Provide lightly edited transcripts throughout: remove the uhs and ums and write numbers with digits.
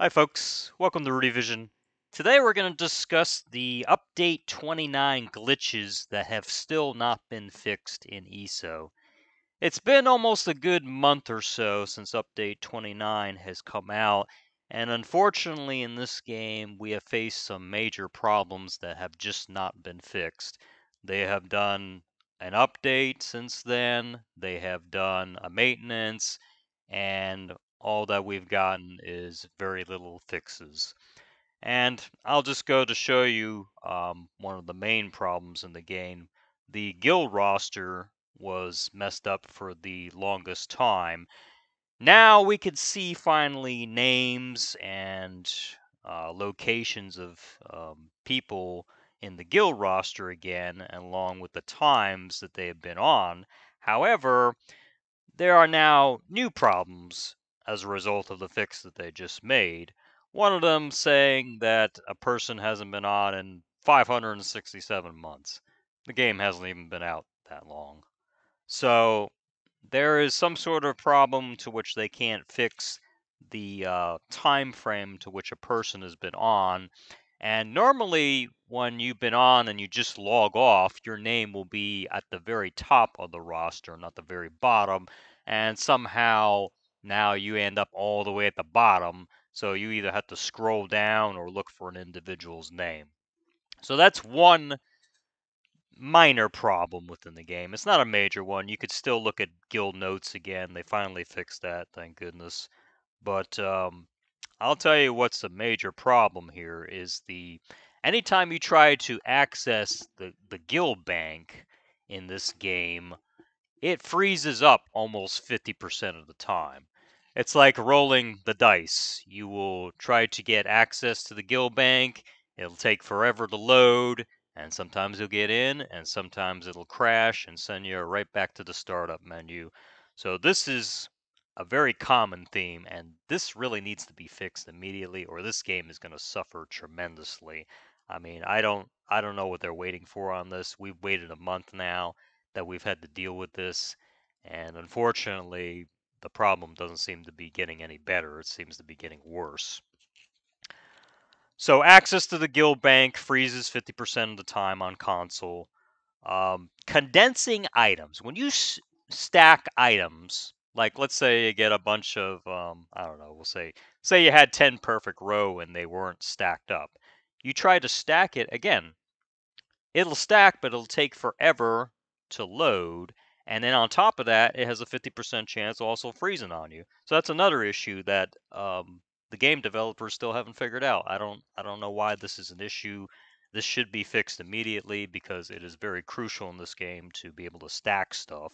Hi, folks. Welcome to Rudy Vision. Today we're going to discuss the Update 29 glitches that have still not been fixed in ESO. It's been almost a good month or so since Update 29 has come out, and unfortunately, in this game, we have faced some major problems that have just not been fixed. They have done an update since then, they have done a maintenance, and all that we've gotten is very little fixes. And I'll just go to show you one of the main problems in the game. The guild roster was messed up for the longest time. Now we could see finally names and locations of people in the guild roster again, along with the times that they have been on. However, there are now new problems as a result of the fix that they just made. One of them saying that a person hasn't been on in 567 months. The game hasn't even been out that long. So there is some sort of problem to which they can't fix the time frame to which a person has been on. And normally, when you've been on and you just log off, your name will be at the very top of the roster, not the very bottom. And somehow now you end up all the way at the bottom. So you either have to scroll down or look for an individual's name. So that's one minor problem within the game. It's not a major one. You could still look at guild notes again. They finally fixed that, thank goodness. But I'll tell you what's a major problem here is the anytime you try to access the guild bank in this game, it freezes up almost 50% of the time. It's like rolling the dice. You will try to get access to the guild bank, it'll take forever to load, and sometimes you'll get in, and sometimes it'll crash and send you right back to the startup menu. So this is a very common theme, and this really needs to be fixed immediately, or this game is going to suffer tremendously. I mean, I don't know what they're waiting for on this. We've waited a month now that we've had to deal with this, and unfortunately, the problem doesn't seem to be getting any better. It seems to be getting worse. So access to the guild bank freezes 50% of the time on console. Condensing items. When you stack items, like let's say you get a bunch of, I don't know, we'll say you had 10 perfect row and they weren't stacked up. You try to stack it again. It'll stack, but it'll take forever to load. And then on top of that, it has a 50% chance also freezing on you. So that's another issue that the game developers still haven't figured out. I don't know why this is an issue. This should be fixed immediately because it is very crucial in this game to be able to stack stuff.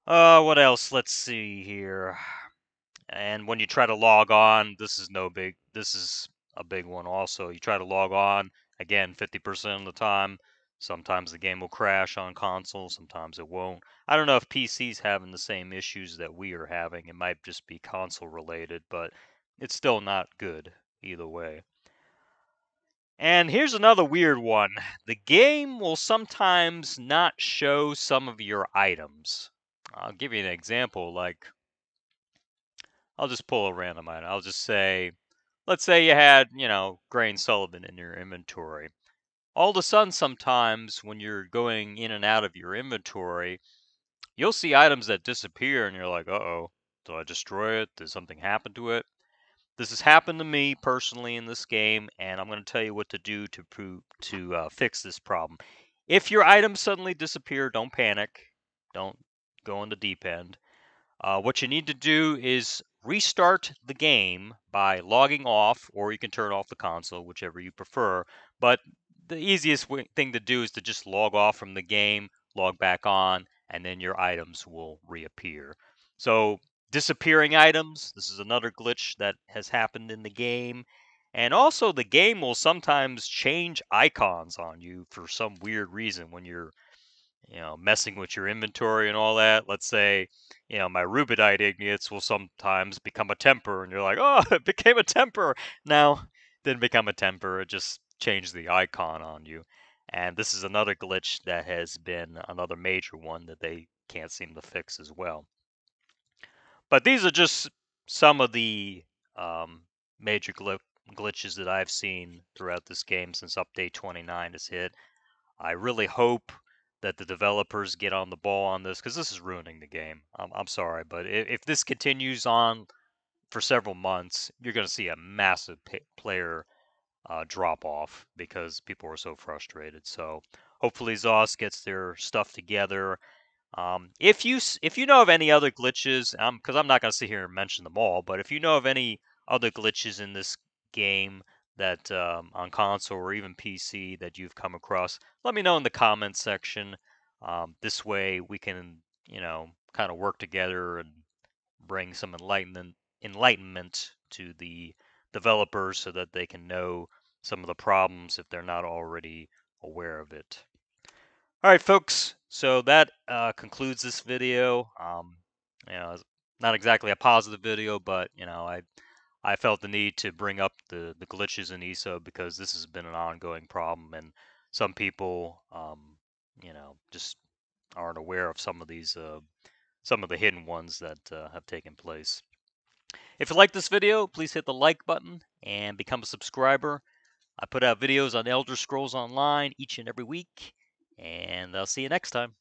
What else? Let's see here. And when you try to log on, this is a big one also. You try to log on, again, 50% of the time. Sometimes the game will crash on console, sometimes it won't. I don't know if PC's having the same issues that we are having. It might just be console related, but it's still not good either way. And here's another weird one. The game will sometimes not show some of your items. I'll give you an example, like I'll just pull a random item. I'll just say, let's say you had, Grain Sullivan in your inventory. All of a sudden, sometimes when you're going in and out of your inventory, you'll see items that disappear and you're like, uh-oh, did I destroy it? Did something happen to it? This has happened to me personally in this game, and I'm going to tell you what to do to fix this problem. If your items suddenly disappear, don't panic. Don't go on the deep end. What you need to do is restart the game by logging off, or you can turn off the console, whichever you prefer. But the easiest thing to do is to just log off from the game, log back on, and then your items will reappear. So, disappearing items, this is another glitch that has happened in the game. And also, the game will sometimes change icons on you for some weird reason when you're messing with your inventory and all that. Let's say, my rubidite igneous will sometimes become a temper, and you're like, oh, it became a temper. Now, didn't become a temper, it just changed the icon on you. And this is another glitch that has been another major one that they can't seem to fix as well. But these are just some of the major glitches that I've seen throughout this game since update 29 has hit. I really hope that the developers get on the ball on this because this is ruining the game. I'm sorry, but if this continues on for several months, you're going to see a massive player drop off because people are so frustrated. So hopefully ZOS gets their stuff together. If you know of any other glitches, because I'm not gonna sit here and mention them all, but if you know of any other glitches in this game that on console or even PC that you've come across, let me know in the comments section. This way we can, kind of work together and bring some enlightenment to the developers so that they can know some of the problems if they're not already aware of it. All right, folks. So that concludes this video. It's not exactly a positive video, but I felt the need to bring up the glitches in ESO because this has been an ongoing problem, and some people, just aren't aware of some of the hidden ones that have taken place. If you like this video, please hit the like button and become a subscriber. I put out videos on Elder Scrolls Online each and every week, and I'll see you next time.